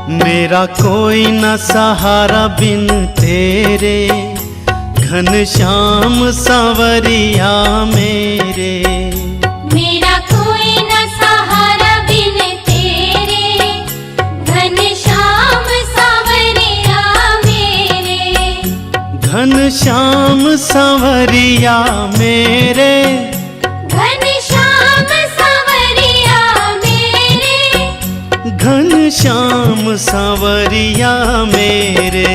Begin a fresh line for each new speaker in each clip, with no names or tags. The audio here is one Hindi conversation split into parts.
मेरा कोई न सहारा बिन तेरे, घनश्याम सांवरिया मेरे।
मेरा कोई न सहारा बिन तेरे, घनश्याम सांवरिया मेरे।
घनश्याम सांवरिया मेरे,
घनश्याम सांवरिया मेरे।
घनश्याम सांवरिया मेरे।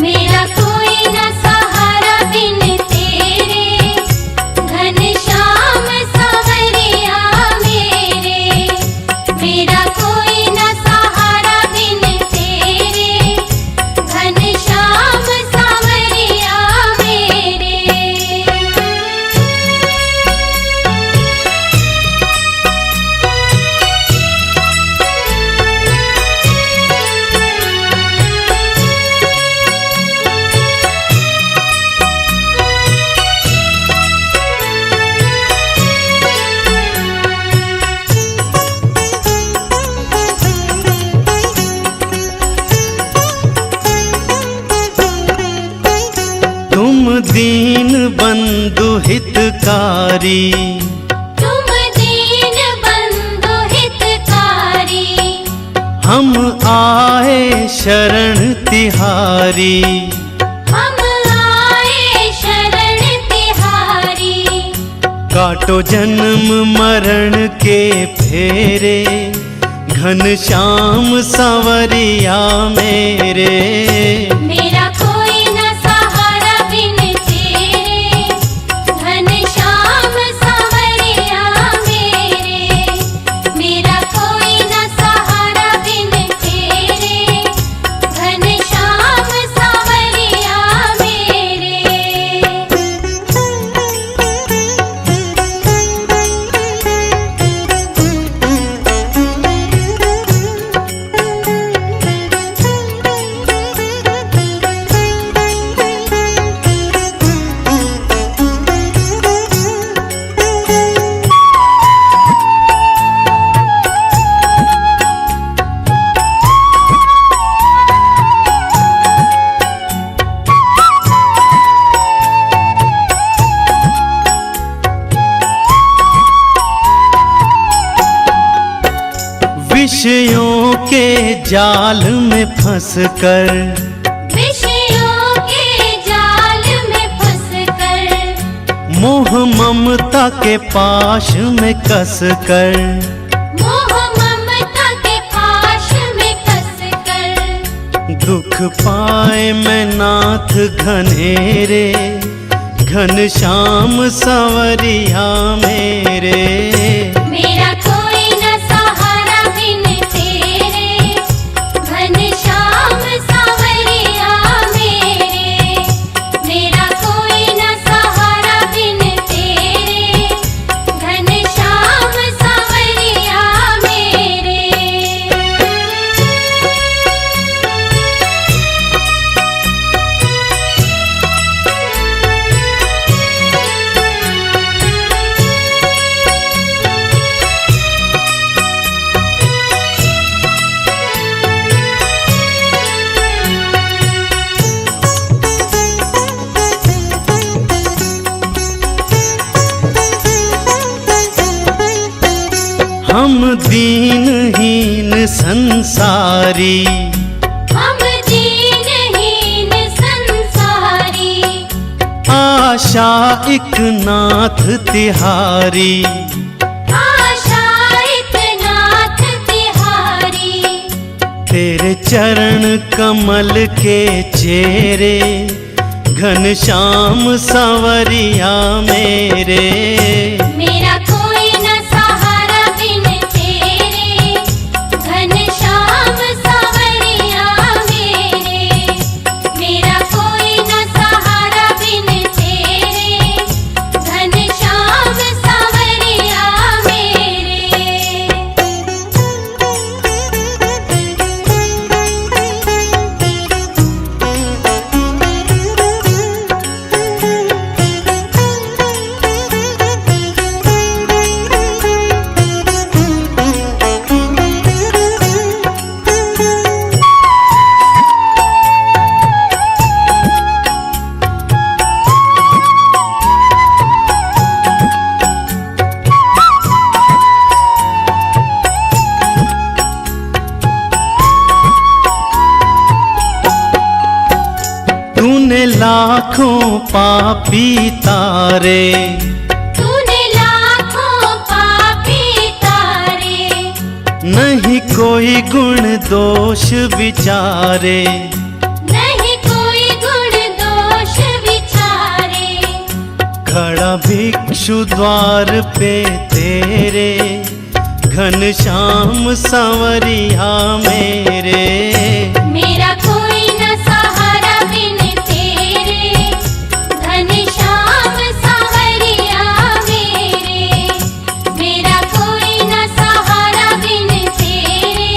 मेरा कोई न सहारा बिन तेरे, घनश्याम सांवरिया मेरे। मेरा कोई न सहारा बिन तेरे, घनश्याम सांवरिया मेरे।
तुम दीन बंधु हितकारी,
तुम दीन बंधु हितकारी।
हम आए शरण तिहारी।
हम आए शरण तिहारी।
काटो जन्म मरण के फेरे, घनश्याम सांवरिया मेरे।
मेरा कोई न सहारा बिन तेरे, घनश्याम सांवरिया मेरे। मेरा कोई न सहारा बिन तेरे, घनश्याम सांवरिया मेरे।
विषयों के जाल में फंसकर,
विषयों के जाल में फंसकर।
मोह ममता के पाश में कसकर।
मोह ममता के पाश में कसकर।
दुख पाए मैं नाथ घनेरे, घनश्याम सांवरिया मेरे।
मेरा कोई न सहारा बिन तेरे, घनश्याम सांवरिया मेरे। मेरा कोई न सहारा बिन तेरे, घनश्याम सांवरिया मेरे।
हम दीनहीन संसारी,
हम दीनहीन संसारी।
आशा एक नाथ तिहारी।
आशा एक नाथ तिहारी।
तेरे चरण कमल के चेरे, घनश्याम सांवरिया मेरे।
मेरा कोई न सहारा बिन तेरे, घनश्याम सांवरिया मेरे। मेरा कोई न सहारा बिन तेरे, घनश्याम सांवरिया मेरे।
लाखों पापी तारे,
तूने लाखों पापी तारे।
नहीं कोई गुण दोष विचारे,
नहीं कोई गुण दोष विचारे।
खड़ा भिक्षु द्वार पे तेरे, घनश्याम सांवरिया मेरे।
मेरा कोई न सहारा बिन तेरे, घनश्याम सांवरिया मेरे। मेरा कोई न सहारा बिन तेरे,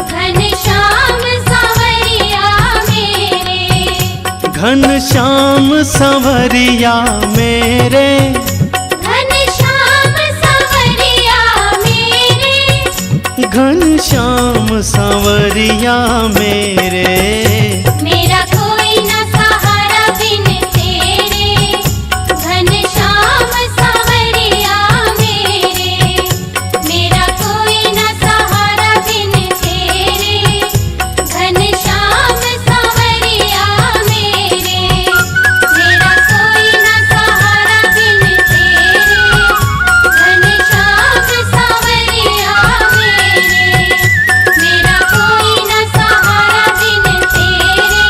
घनश्याम सांवरिया मेरे।
घनश्याम सांवरिया मेरे, घनश्याम सांवरिया मेरे।
मेरा कोई न सहारा बिन तेरे, घनश्याम सांवरिया मेरे। मेरा कोई न सहारा बिन तेरे, घनश्याम सांवरिया मेरे। मेरा कोई न सहारा बिन तेरे, घनश्याम सांवरिया मेरे। मेरा कोई न सहारा बिन तेरे,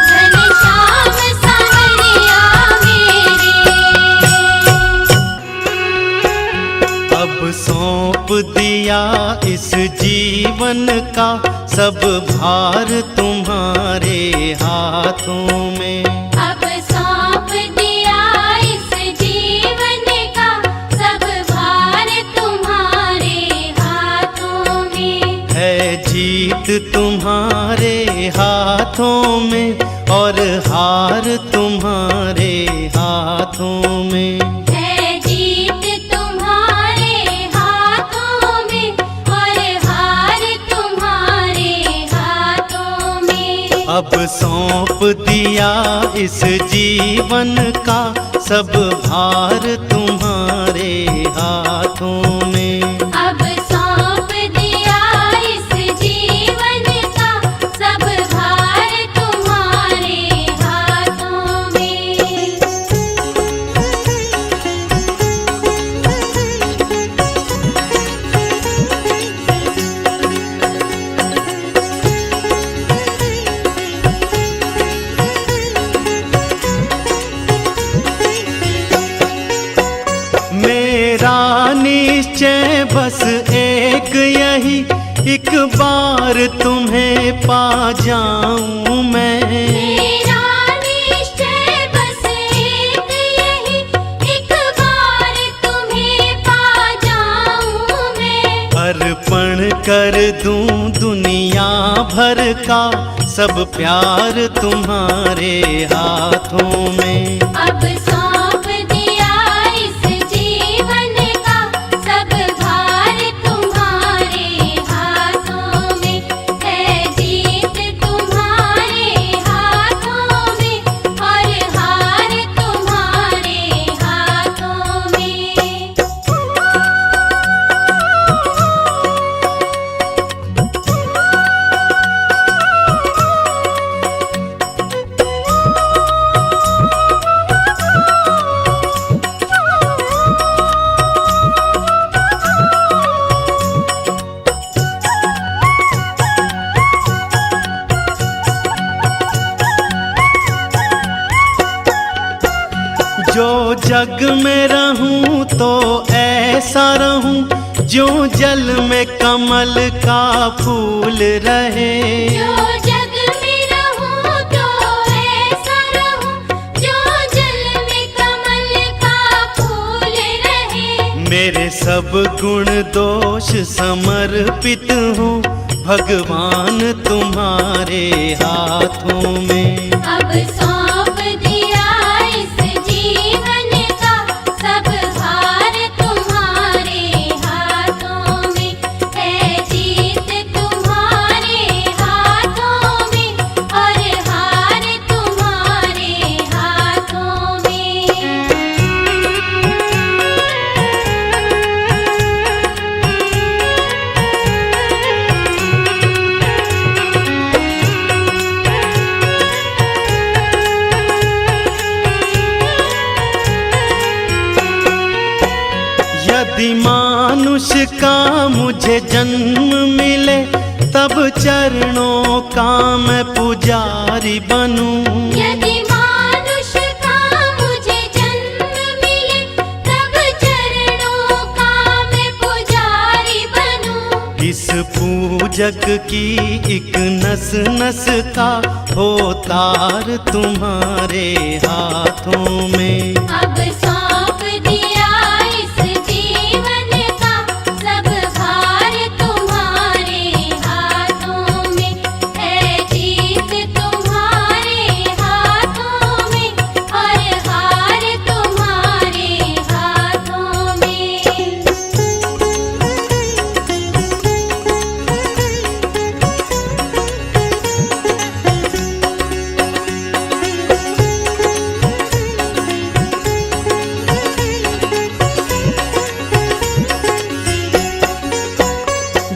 घनश्याम सांवरिया मेरे।
अब सौंप दिया इस जीवन का सब भार तुम्हारे हाथों में।
अब सौंप दिया इस जीवन का सब भार तुम्हारे हाथों में।
है जीत तुम्हारे हाथों में और हार तुम्हारे हाथों में।
है जीत तुम्हारे हाथों में और हार तुम्हारे हाथों में।
अब सौंप दिया इस जीवन का सब भार तुम्हारे हाथों में।
अब सौंप दिया इस जीवन का सब भार तुम्हारे हाथों में।
मेरा निश्चय बस एक यही, एक बार तुम्हें पा जाऊं मैं।
मेरा निश्चय बस एक यही, एक बार तुम्हें पा जाऊं मैं।
अर्पण कर दूं दुनिया भर का सब प्यार तुम्हारे हाथों में।
अब सौंप दिया इस जीवन का सब भार तुम्हारे हाथों में। है जीत तुम्हारे हाथों में और हार तुम्हारे हाथों में।
जो जग में रहूं तो ऐसा रहूं, जो जल में कमल का फूल रहे।
जो जग में रहूं तो ऐसा रहूं, जो जल में कमल का फूल रहे।
मेरे सब गुण दोष समर्पित हूँ भगवान तुम्हारे हाथों में।
अब सौंप दिया इस जीवन का सब भार तुम्हारे हाथों में। है जीत तुम्हारे हाथों में और हार तुम्हारे हाथों में।
का मुझे जन्म मिले, तब चरणों का मैं पुजारी बनूं।
यदि मानुष का मुझे जन्म मिले, तब चरणों का मैं पुजारी बनूं।
इस पूजक की एक नस नस का हो तार तुम्हारे हाथों में।
अब सौंप दिया इस जीवन का सब भार तुम्हारे हाथों में। है जीत तुम्हारे हाथों में और हार तुम्हारे हाथों में।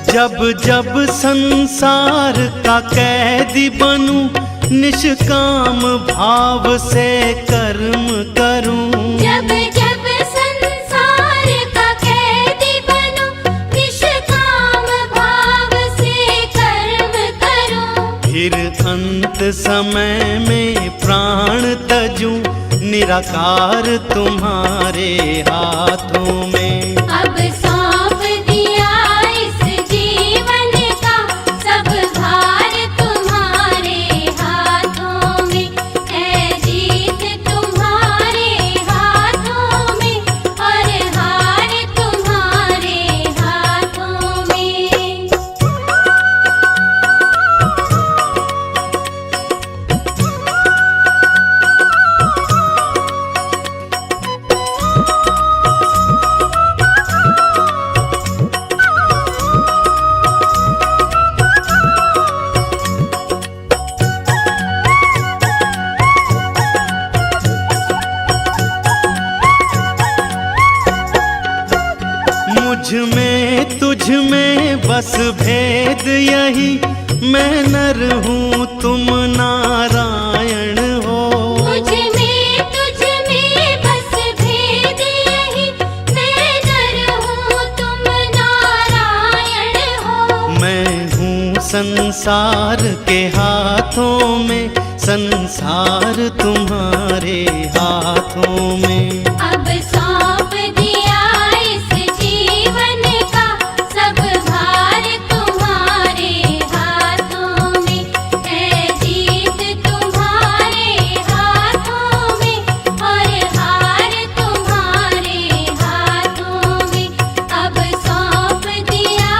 जब जब संसार का कैदी बनूं, निष्काम भाव से कर्म करूं।
जब जब संसार का कैदी बनूं, निष्काम भाव से कर्म करूं।
फिर अंत समय में प्राण तजूं, निराकार तुम्हारे हाथों में।
अब सौंप दिया इस जीवन का सब भार तुम्हारे हाथों में। है जीत तुम्हारे हाथों में और हार तुम्हारे हाथों में।
मुझ में तुझ में बस भेद यही, मैं नर हूँ तुम नारायण हो।
मुझ में तुझ में बस भेद यही, मैं नर हूँ तुम नारायण हो।
मैं हूँ संसार के हाथों में, संसार तुम्हारे हाथों में।
अब सौंप दिया इस जीवन का सब भार तुम्हारे हाथों में। है जीत तुम्हारे हाथों में और हार तुम्हारे हाथों में। अब सौंप दिया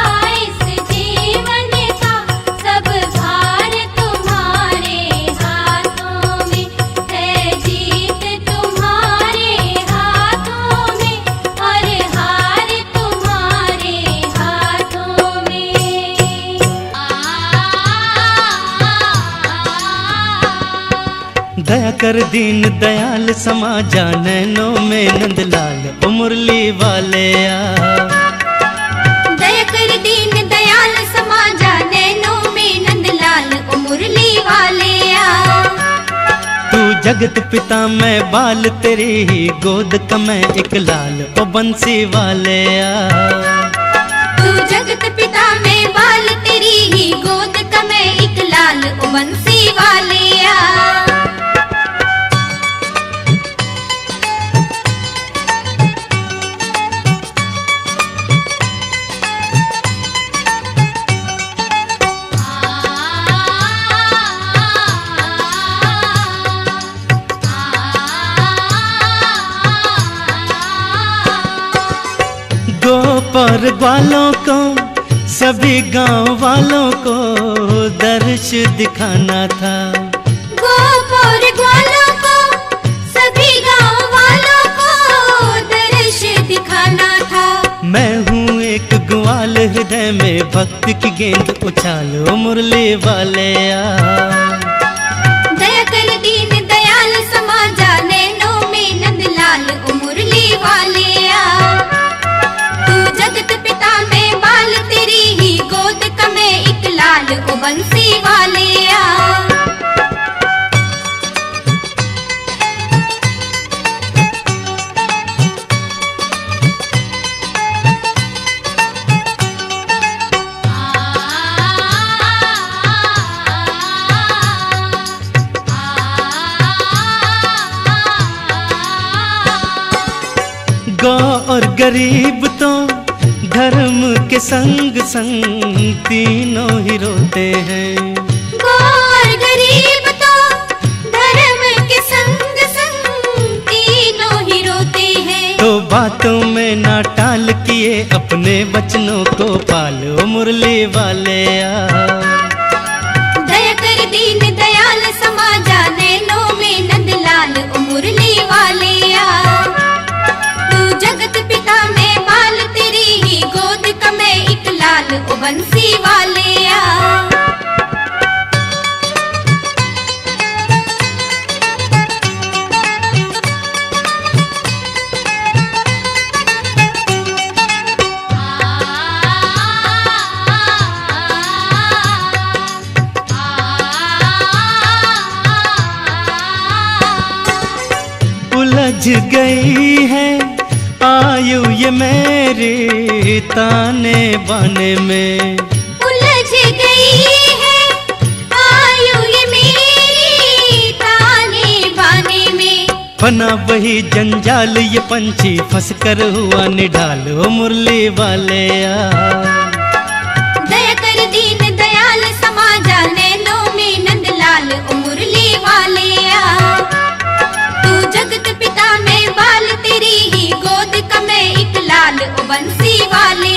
इस जीवन का सब भार तुम्हारे हाथों में। है जीत तुम्हारे हाथों में और हार तुम्हारे हाथों में।
दया कर दीन दयाल समाजा, नैनों में नंदलाल ओ मुरली वाले आ।
दया कर दीन दयाल समाजा, नैनों में नंदलाल ओ मुरली वाले आ।
तू जगत पिता मैं बाल, तेरी ही गोद का मैं एक लाल ओ बंसी वाले आ।
तू जगत पिता में बाल, तेरी ही गोद का मैं एक लाल ओ बंसी वाले आ।
गोपर ग्वालों को, सभी गांव वालों को दर्श दिखाना था।
गोपोर ग्वालों को, सभी गांव वालों को दर्श दिखाना था।
मैं हूँ एक ग्वाल, हृदय में भक्ति की गेंद उछालो मुरली वाले आ।
दया कर दीन दयाल समाजा, नैनों में नंदलाल ओ मुरली वाले आ। तू जगत पिता में बाल, तेरी ही गोद का मैं एक लाल ओ बंसी वाले आ।
गरीब तो धर्म के संग संग तीनों ही रोते हैं।
और गरीब तो धर्म के संग संग तीनों ही रोते हैं।
तो बातों में ना टाल किए अपने वचनों को पालो मुरली वाले
दया कर दीन दयाल समाजा नैनों में नंदलाल ओ मुरली वाले तू जगत पिता में बाल तेरी ही गोद का मैं एक लाल ओ बंसी वाले
उलझ गई है आयु ये मेरी ताने बाने में।
उलझ गई है आयु ये मेरी ताने बाने में।
बना वही जंजाल ये पंछी फंस कर हुआ निढाल ओ मुरली वाले
दया कर दीन दयाल समाजा नैनों में नंदलाल ओ मुरली वाले तू जगत पिता में बाल तेरी ही गोद का मैं एक लाल ओ बंसी वाले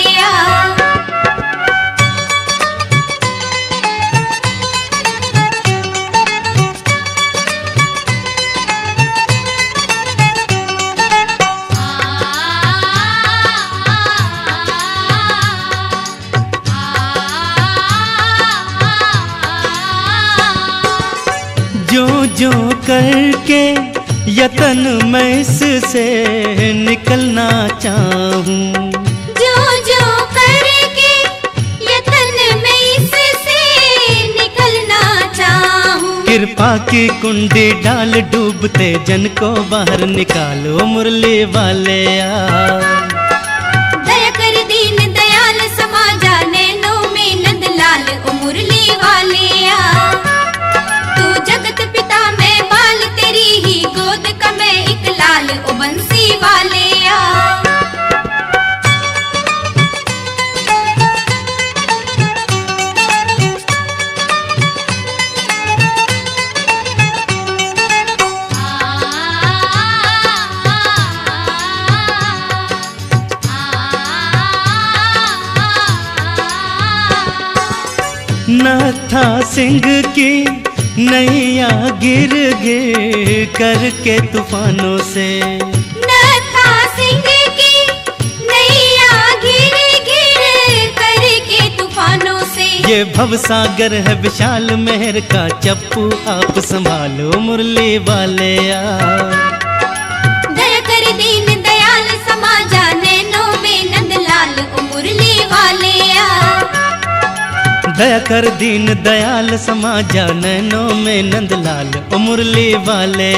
जो जो करके यतन मैं इससे निकलना चाहूं।
जो जो करके यतन मैं इससे निकलना चाहूं।
कृपा की कुंडी डाल डूबते जन को बाहर निकालो मुरली वाले
दया कर दीन दयाल समाजा नैनों में नंदलाल ओ मुरली वाले तू जगत पिता में बाल तेरी ही गोद का मैं एक लाल ओ बंसी वाले
नथा सिंह की नैया गिर गिर करके तूफानों से।
नथा सिंह की नैया गिर गिर करके तूफानों से।
ये भवसागर है विशाल मेहर का चप्पू आप संभालो मुरली वाले
दया कर दीन दयाल समाजा नैनों में नंदलाल ओ मुरली वाले
दया कर दीन दयाल समाजा नैनों में नंदलाल ओ मुरली वाले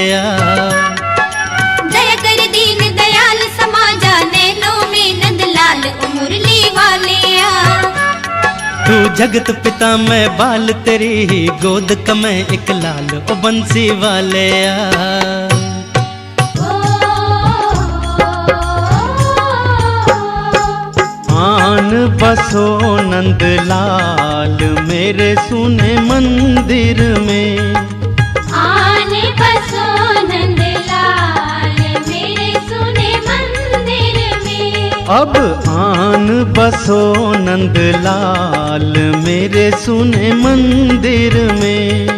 दया कर दीन दयाल समाजा नैनों में नंदलाल ओ मुरली वाले
तू जगत पिता मैं बाल तेरी ही गोद का मैं एक लाल ओ बंसी वाले आन बसो नंदलाल मेरे सुने मंदिर में।
आन बसो नंदलाल मेरे सुने मंदिर में।
अब आन बसो नंदलाल मेरे सुने मंदिर में।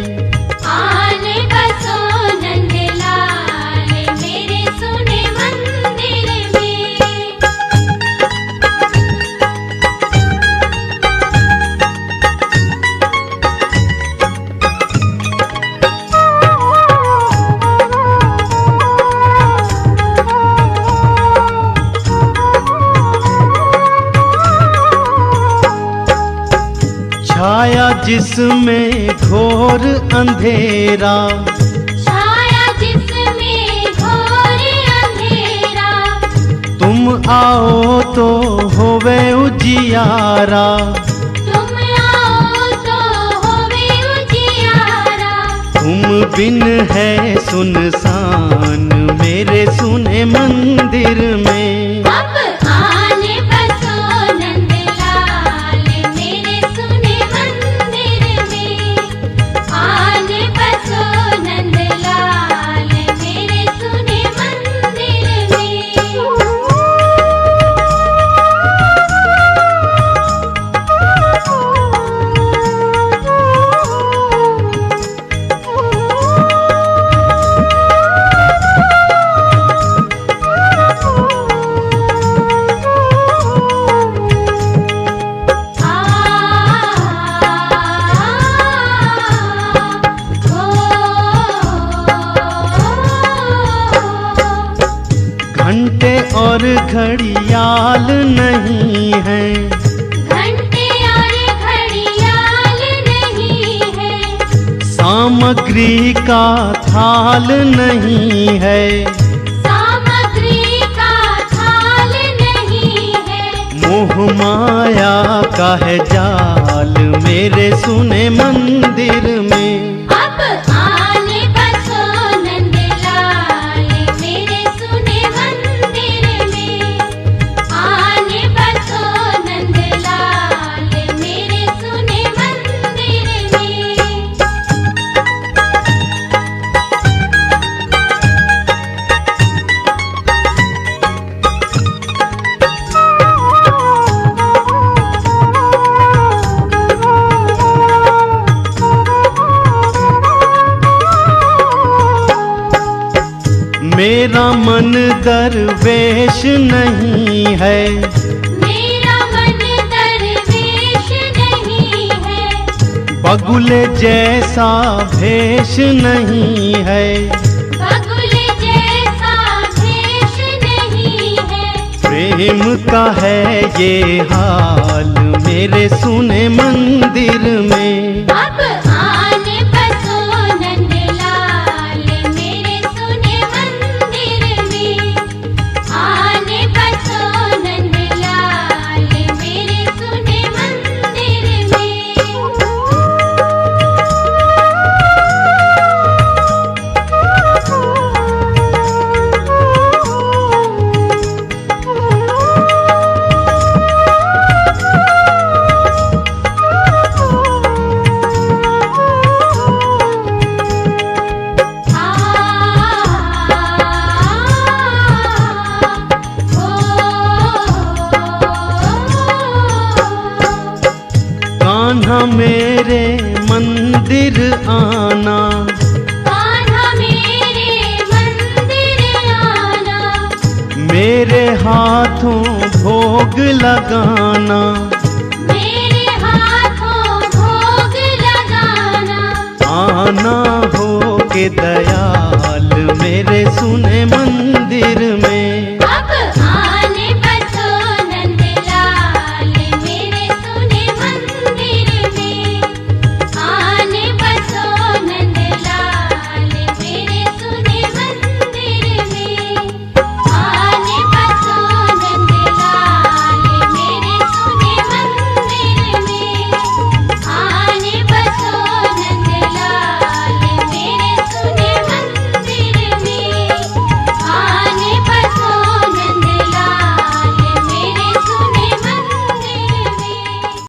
आन बसो नंदलाल मेरे सुने मंदिर में।
छाया जिसमें घोर अंधेरा।
छाया जिसमें घोर अंधेरा।
तुम आओ तो होवे उजियारा।
तुम आओ तो होवे उजियारा।
तुम बिन है सुनसान मेरे सुने मंदिर में।
अब
घड़ियाल नहीं है,
घंटे और घड़ियाल नहीं है,
सामग्री का थाल नहीं है,
सामग्री का थाल नहीं है।
मोह माया का है जाल मेरे सुने मंदिर में।
अब आने बसो नंदलाल मेरे सुने मंदिर में, आने बसो नंदलाल मेरे सुने मंदिर में।
मेरा मन दरवेश नहीं है,
मेरा मन दरवेश नहीं है,
बगुले जैसा भेष नहीं है,
बगुल जैसा भेष नहीं है।
प्रेम का है ये हाल मेरे सुने मंदिर में।
अब आने बसो नंदलाल मेरे सुने मंदिर में, आने बसो नंदलाल मेरे सुने मंदिर में।
कान्हा मेरे मंदिर आना,
कान्हा मेरे मंदिर आना,
मेरे हाथों भोग लगाना,
मेरे हाथों भोग लगाना।
आना हो के दया